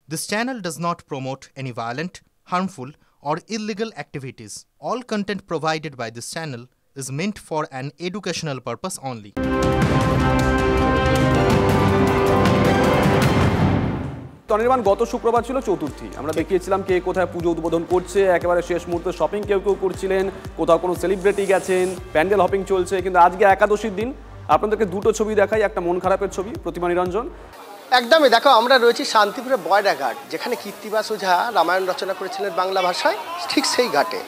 This channel does not promote any violent, harmful, or illegal activities. All content provided by this channel is meant for an educational purpose only. Anirban, গত শুক্রবার ছিল চতুর্থী। আমরা দেখিয়েছিলাম কে কোথায় পুজো উদ্বোধন করছে, একেবারে শেষ মুহূর্তে শপিং কেউ কেউ করছিলেন, কোথাও কোনো সেলিব্রিটি গেছেন, প্যান্ডেল হপিং চলছে। কিন্তু আজকে একাদশীর দিন আপনাদেরকে দুটো ছবি দেখাই, একটা মন খারাপের ছবি, প্রতিমা নিরঞ্জন। একদমই, দেখো আমরা রয়েছি শান্তিপুরে বয়ডা ঘাট, যেখানে কীর্তিবাস ওঝা রামায়ণ রচনা করেছিলেন বাংলা ভাষায়, ঠিক সেই ঘাটে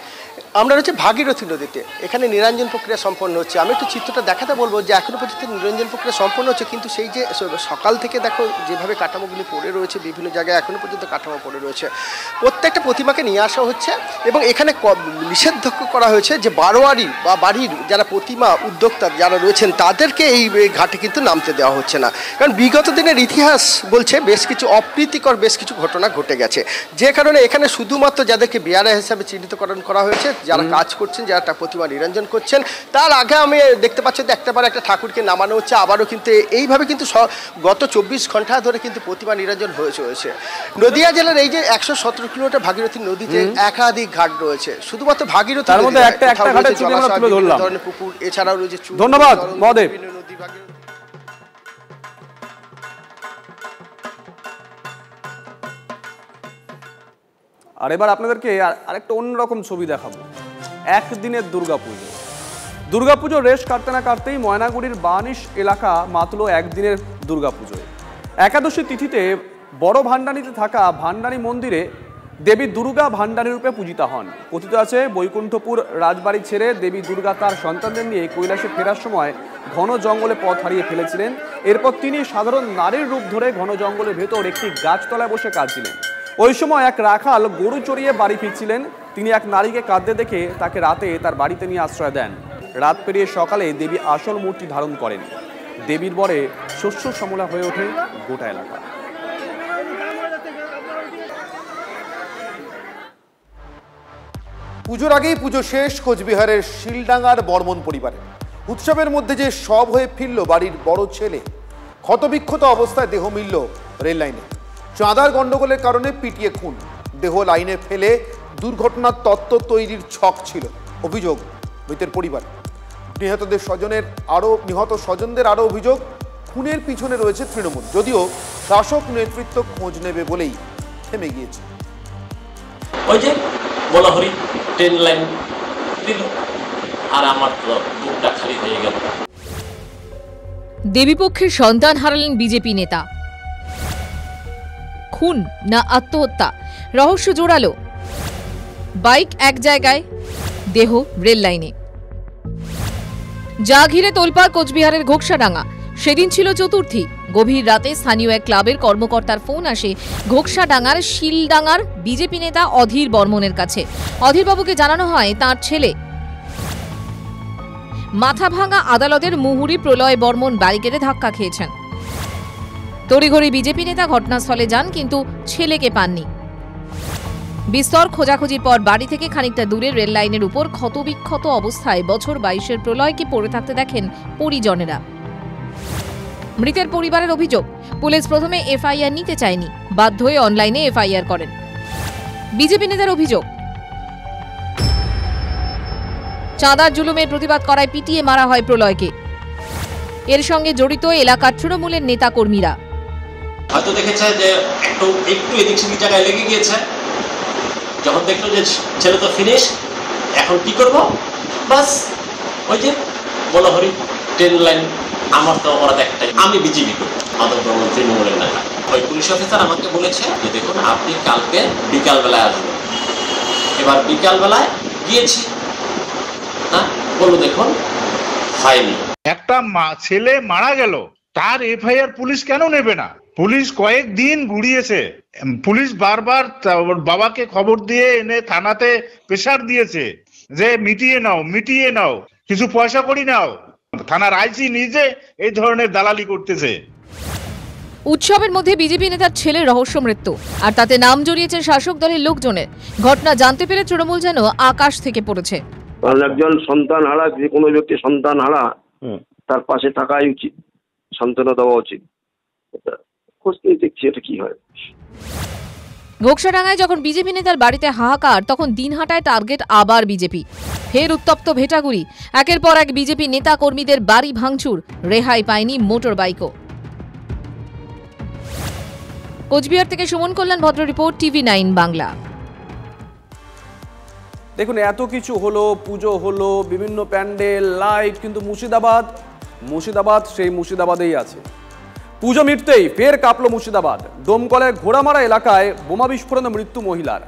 আমরা রয়েছে ভাগীরথী নদীতে। এখানে নিরঞ্জন প্রক্রিয়া সম্পন্ন হচ্ছে। আমি একটু চিত্রটা দেখাতে বলবো যে এখনও পর্যন্ত নিরঞ্জন প্রক্রিয়া সম্পন্ন হচ্ছে, কিন্তু সেই যে সকাল থেকে দেখো যেভাবে কাঠামোগুলি পড়ে রয়েছে, বিভিন্ন জায়গায় এখনও পর্যন্ত কাঠামো পড়ে রয়েছে। প্রত্যেকটা প্রতিমাকে নিয়ে আসা হচ্ছে এবং এখানে নিষেধাজ্ঞা করা হয়েছে যে বারোয়ারি বা বাড়ির যারা প্রতিমা উদ্যোক্তা যারা রয়েছেন তাদেরকে এই ঘাটে কিন্তু নামতে দেওয়া হচ্ছে না। কারণ বিগত দিনের ইতিহাস বলছে বেশ কিছু অপ্রীতিকর বেশ কিছু ঘটনা ঘটে গেছে, যে কারণে এখানে শুধুমাত্র যাদেরকে বেয়ারা হিসাবে চিহ্নিতকরণ করা হয়েছে, যারা কাজ করছেন, যারা প্রতিমা নিরঞ্জন করছেন। তার আগে আমি দেখতে পাচ্ছি যে একটা পর একটা ঠাকুরকে নামানো হচ্ছে, আবারও কিন্তু এইভাবে কিন্তু গত 24 ঘন্টা ধরে কিন্তু প্রতিমা নিরঞ্জন হয়েছে। নদিয়া জেলার এই যে 117 কিলোমিটার ভাগীরথী নদীতে একাধিক ঘাট রয়েছে। শুধুমাত্র ভাগীরথী তার মধ্যে একটা ঘাটের ছবি আমরা তুলে ধরলাম, ধরনের পুকুর, এছাড়াও রয়েছে। ধন্যবাদ মহোদয়। আর এবার আপনাদেরকে আরেকটা অন্যরকম ছবি দেখাবো। একদিনের দুর্গাপুজো রেশ কাটতে না কাটতেই ময়নাগুড়ির বানিশ এলাকা মাতল একদিনের দুর্গাপুজোয়। একাদশী তিথিতে বড় ভান্ডানীতে থাকা ভান্ডানী মন্দিরে দেবী দুর্গা ভান্ডানী রূপে পূজিতা হন। কথিত আছে বৈকুণ্ঠপুর রাজবাড়ি ছেড়ে দেবী দুর্গা তার সন্তানদের নিয়ে কৈলাসে ফেরার সময় ঘন জঙ্গলে পথ হারিয়ে ফেলেছিলেন। এরপর তিনি সাধারণ নারীর রূপ ধরে ঘন জঙ্গলের ভেতর একটি গাছতলায় বসে কাঁদছিলেন। ওই সময় এক রাখাল গরু চড়িয়ে বাড়ি ফিরছিলেন। তিনি এক নারীকে কাঁদতে দেখে তাকে রাতে তার বাড়িতে নিয়ে আশ্রয় দেন। রাত পেরিয়ে সকালে দেবী আসল মূর্তি ধারণ করেন। দেবীর বরে শস্য শ্যামলা হয়ে ওঠে গোটা এলাকা। পুজোর আগেই পুজো শেষ কোচবিহারের শিলডাঙ্গার বর্মন পরিবারে। উৎসবের মধ্যে যে সব হয়ে ফিরল বাড়ির বড় ছেলে, ক্ষতবিক্ষত অবস্থায় দেহ মিলল রেল লাইনে। চাঁদার গন্ডগোলের কারণে পিটিয়ে খুন, দেহ লাইনে ফেলে দুর্ঘটনার তত্ত্ব তৈরির ছক ছিল অভিযোগ মৃতের পরিবার। নিহত স্বজনদের আরও অভিযোগ খুনের পিছনে রয়েছে তৃণমূল, যদিও শাসক নেতৃত্ব খোঁজ নেবে বলেই থেমে গিয়েছে। ওই যে বলাহরি ট্রেন লাইন দিল আর আমার তো বুকটা খালি হয়ে গেল। দেবীপক্ষের সন্তান হারালেন বিজেপি নেতা। খুন না আত্মহত্যা, রহস্য জোড়ালো। বাইক এক জায়গায়, দেহ রেল লাইনে। যা ঘিরে তোলপাড় কোচবিহারের ঘোকসাডাঙ্গা। সেদিন ছিল চতুর্থী। গভীর রাতে স্থানীয় এক ক্লাবের কর্মকর্তার ফোন আসে ঘোকসাডাঙ্গার শিলডাঙ্গার বিজেপি নেতা অধীর বর্মনের কাছে। অধীরবাবুকে জানানো হয় তাঁর ছেলে মাথাভাঙা আদালতের মুহুরী প্রলয় বর্মন ব্যারিকেডে ধাক্কা খেয়েছেন। তড়িঘড়ি বিজেপি নেতা ঘটনাস্থলে যান, কিন্তু ছেলেকে পাননি। বিস্তর খোঁজাখুঁজির পর বাড়ি থেকে খানিকটা দূরে রেল লাইনের উপর ক্ষতবিক্ষত অবস্থায় বছর 22-এর প্রলয়কে পড়ে থাকতে দেখেন পরিজনেরা। মৃতের পরিবারের অভিযোগ, পুলিশ প্রথমে এফআইআর নিতে চায়নি, বাধ্য হয়ে অনলাইনে এফআইআর করেন। বিজেপি নেতার অভিযোগ, চাঁদার জুলুমের প্রতিবাদ করায় পিটিয়ে মারা হয় প্রলয়কে। এর সঙ্গে জড়িত এলাকার তৃণমূলের নেতা কর্মীরা। হয়তো দেখেছে যে একটু এদিক সেদিক জায়গায় লেগে গিয়েছে, যখন দেখলো যে ছেলে তো ফিনিশ, এখন কি করব, বাস ওই যে বলাহরি ট্রেন লাইন। আমার তো অপরাধ একটাই, আমি বিজেপি করব, মাধব বর্মন তৃণমূলের নেতা। ওই পুলিশ অফিসার আমাকে বলেছে যে দেখুন আপনি কালকে বিকালবেলায় আসবেন। এবার বিকালবেলায় গিয়েছি, হ্যাঁ বললো দেখুন হয়নি। একটা ছেলে মারা গেল, তার এফআইআর পুলিশ কেন নেবে না? পুলিশ কয়েকদিন ঘুরিয়েছে, পুলিশ বারবার বাবাকে খবর দিয়ে এনে থানাতে প্রেসার দিয়েছে যে মিটিয়ে নাও, কিছু পয়সা করি নাও। থানার আইসি নিজে এই ধরনের দালালি করতেছে। উৎসবের মধ্যে বিজেপি নেতার ছেলের রহস্য মৃত্যু, আর তাতে নাম জড়িয়েছে শাসক দলের লোকজনের। ঘটনা জানতে পেরে তৃণমূল যেন আকাশ থেকে পড়েছে। একজন সন্তান হারা, যে কোনো ব্যক্তি সন্তান হারা, তার পাশে থাকাই উচিত, সান্ত্বনা দেওয়া উচিত। খোঁজ নিয়ে দেখছি এটা কি হয়। ঘোকসাডাঙ্গায় যখন বিজেপি নেতার বাড়িতে হাহাকার, তখন দিনহাটায় টার্গেট আবার বিজেপি। ফের উত্তপ্ত ভেটাগুড়ি। একের পর এক বিজেপি নেতা কর্মীদের বাড়ি ভাঙচুর, রেহাই পায়নি মোটর বাইকও। কোচবিহার থেকে সুমন কল্যাণ ভদ্র রিপোর্ট, TV9 বাংলা। দেখুন, এত কিছু হলো, পুজো হলো, বিভিন্ন প্যান্ডেল, লাইট, কিন্তু মুর্শিদাবাদ সেই মুর্শিদাবাদেই আছে। পুজো মিটতেই ফের কাঁপলো মুর্শিদাবাদ। ডোমকলের ঘোড়ামারা এলাকায় বোমা বিস্ফোরণে মৃত্যু মহিলার।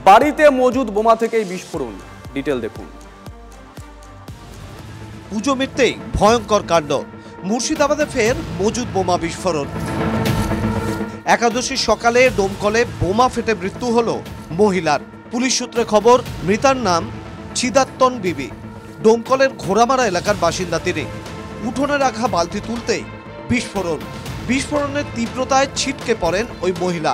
বাড়িতে মজুদ বোমা থেকেই বিস্ফোরণ। ডিটেল দেখুন। পুজো মিটতেই ভয়ঙ্কর কাণ্ড। মুর্শিদাবাদে ফের মজুদ বোমা বিস্ফোরণ। একাদশীর সকালে ডোমকলে বোমা ফেটে মৃত্যু হলো মহিলার। পুলিশ সূত্রে খবর, মৃতার নাম চিদাত্তন বিবি। ডোমকলের ঘোড়ামারা এলাকার বাসিন্দা তিনি। উঠোনে রাখা বালতি তুলতেই বিস্ফোরণের তীব্রতায় ছিটকে পড়েন ওই মহিলা।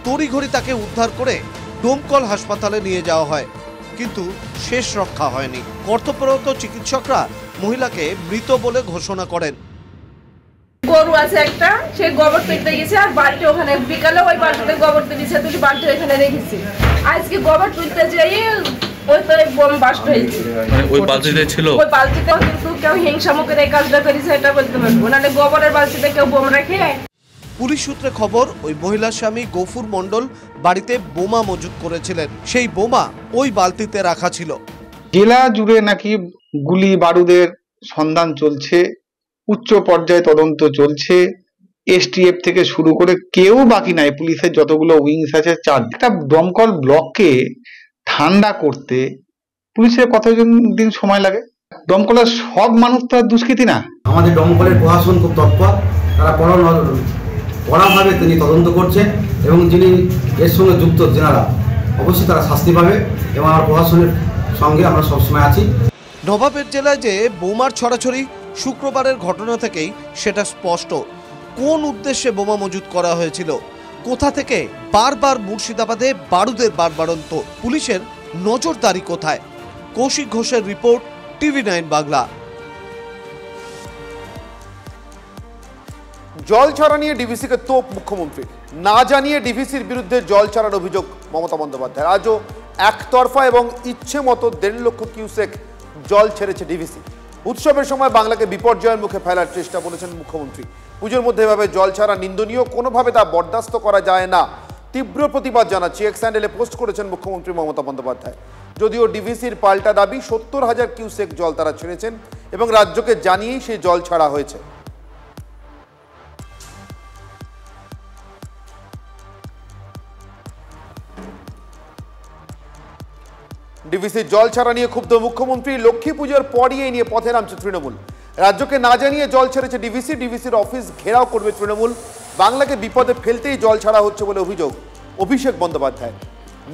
তড়িঘড়ি তাকে উদ্ধার করে ডোমকল হাসপাতালে নিয়ে যাওয়া হয়, কিন্তু শেষ রক্ষা হয়নি। কর্তব্যরত চিকিৎসকরা মহিলাকে মৃত বলে ঘোষণা করেন। গরু আছে একটা, সে গোবর তুলতে গেছে, আর বাড়িতে ওখানে বিকালে ওই বাড়িতে গোবর তুলেছে, দুটো বাড়িতে এখানে রেখেছে। আজকে গোবর তুলতে যেয়ে ওই তো বোম বাস্ট হয়েছে। ওই বালতিতে ছিল, ওই বালতিতে কিন্তু কেউ হিংসা মুখে এই কাজটা করেছে এটা বলতে পারবো না, গোবরের বালতিতে কেউ বোম রাখে। পুলিশ সূত্রে খবর, ওই মহিলার স্বামী গফুর মণ্ডল বাড়িতে বোমা মজুত করেছিলেন। সেই বোমা ওই বালতিতে রাখা ছিল। জেলা জুড়ে নাকি গুলি বারুদের সন্ধান চলছে, উচ্চ পর্যায়ে তদন্ত চলছে। STF থেকে শুরু করে কেউ বাকি নাই। পুলিশের যতগুলো উইংস আছে, একটা দমকল ব্লককে ঠান্ডা করতে পুলিশের কতদিন সময় লাগে? দমকলের সব মানুষ তো আর দুষ্কৃতী না। আমাদের দমকলের প্রশাসন খুব তৎপর, তারা কড়াভাবে তিনি তদন্ত করছেন, এবং যিনি এর সঙ্গে যুক্ত যারা অবশ্যই তারা শাস্তি পাবে, এবং আমার প্রশাসনের সঙ্গে আমরা সবসময় আছি। নবাবের জেলায় যে বোমার ছড়াছড়ি শুক্রবারের ঘটনা থেকেই সেটা স্পষ্ট। কোন উদ্দেশ্যে বোমা মজুত করা হয়েছিল, কোথা থেকে বারবার মুর্শিদাবাদে বারুদের বাড়বাড়ন্ত, পুলিশের নজরদারি কোথায়? কৌশিক ঘোষের রিপোর্ট, TV9 বাংলা। জল ছাড়া নিয়ে ডিভিসিকে তোপ মুখ্যমন্ত্রী। না জানিয়ে ডিভিসির বিরুদ্ধে জল ছাড়ার অভিযোগ মমতা বন্দ্যোপাধ্যায়। আজও একতরফা এবং ইচ্ছে মতো 1.5 লক্ষ কিউসেক জল ছেড়েছে ডিভিসি। উৎসবের সময় বাংলাকে বিপর্যয়ের মুখে ফেলার চেষ্টা বলেছেন মুখ্যমন্ত্রী। পুজোর মধ্যে এভাবে জল ছাড়া নিন্দনীয়, কোনোভাবে তা বরদাস্ত করা যায় না। তীব্র প্রতিবাদ জানাচ্ছি, এক্স হ্যান্ডেলে পোস্ট করেছেন মুখ্যমন্ত্রী মমতা বন্দ্যোপাধ্যায়। যদিও ডিভিসির পাল্টা দাবি 70,000 কিউসেক জল তারা ছেড়েছেন এবং রাজ্যকে জানিয়েই সেই জল ছাড়া হয়েছে। ডিভিসির জল ছাড়া নিয়ে ক্ষুব্ধ মুখ্যমন্ত্রী। লক্ষ্মী পুজোর পরই এই নিয়ে পথে নামছে তৃণমূল। রাজ্যকে না জানিয়ে জল ছেড়েছে ডিভিসির অফিস ঘেরাও করবে তৃণমূল। বাংলাকে বিপদে ফেলতেই জল ছাড়া হচ্ছে বলে অভিযোগ অভিষেক বন্দ্যোপাধ্যায়।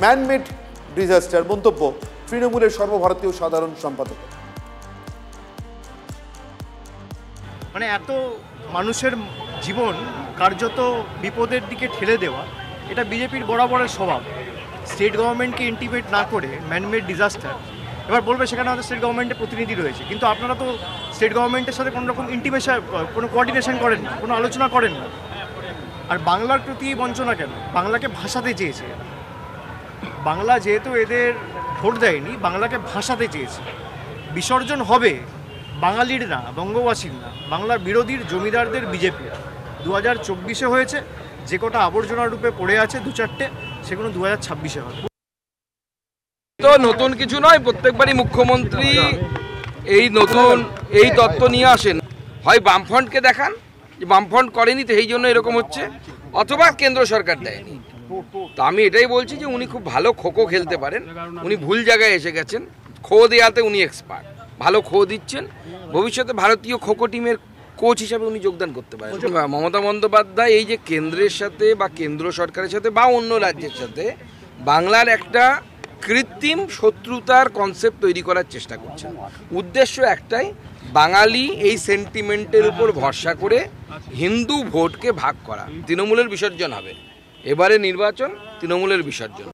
ম্যানমেড ডিজাস্টার মন্তব্য তৃণমূলের সর্বভারতীয় সাধারণ সম্পাদক। মানে এত মানুষের জীবন কার্যত বিপদের দিকে ঠেলে দেওয়া, এটা বিজেপির বরাবরের স্বভাব। স্টেট গভর্নমেন্টকে ইন্টিমেট না করে ম্যানমেড ডিজাস্টার, এবার বলবে সেখানে হয়তো স্টেট গভর্নমেন্টের প্রতিনিধি রয়েছে, কিন্তু আপনারা তো স্টেট গভর্নমেন্টের সাথে কোনো রকম ইন্টিমেশন, কোনো কোঅর্ডিনেশন করেন না, কোনো আলোচনা করেন না। আর বাংলার প্রতি বঞ্চনা কেন? বাংলাকে ভাষাতে চেয়েছে। বাংলা যেহেতু এদের ভোট দেয়নি, বাংলাকে ভাষাতে চেয়েছে। বিসর্জন হবে বাঙালির না, বঙ্গবাসীর না, বাংলার বিরোধীর জমিদারদের, বিজেপির। 2024-এ হয়েছে, যে কটা আবর্জনার রূপে পড়ে আছে 2-4টে, সেগুলো 2026-এ হবে। তো নতুন কিছু নয়, প্রত্যেকবারই মুখ্যমন্ত্রী এই তত্ত্ব নিয়ে আসেন। হয় বামফ্রন্টকে দেখান যে বামফ্রন্ট করেনি তো এই জন্য এরকম হচ্ছে, অথবা কেন্দ্র সরকার দেয়নি। তো আমি এটাই বলছি যে উনি খুব ভালো খোখো খেলতে পারেন, উনি ভুল জায়গায় এসে গেছেন। খো দেওয়াতে উনি এক্সপার্ট, ভালো খো দিচ্ছেন। ভবিষ্যতে ভারতীয় খোখো টিমের কোচ হিসাবে উনি যোগদান করতে পারেন। মমতা বন্দ্যোপাধ্যায় এই যে কেন্দ্রের সাথে বা কেন্দ্র সরকারের সাথে বা অন্য রাজ্যের সাথে বাংলার একটা কৃত্রিম শত্রুতার কনসেপ্ট তৈরি করার চেষ্টা করছেন। উদ্দেশ্য একটাই, বাঙালি এই সেন্টিমেন্টের উপর ভরসা করে হিন্দু ভোটকে ভাগ করা। তৃণমূলের বিসর্জন হবে, এবারে নির্বাচন তৃণমূলের বিসর্জন।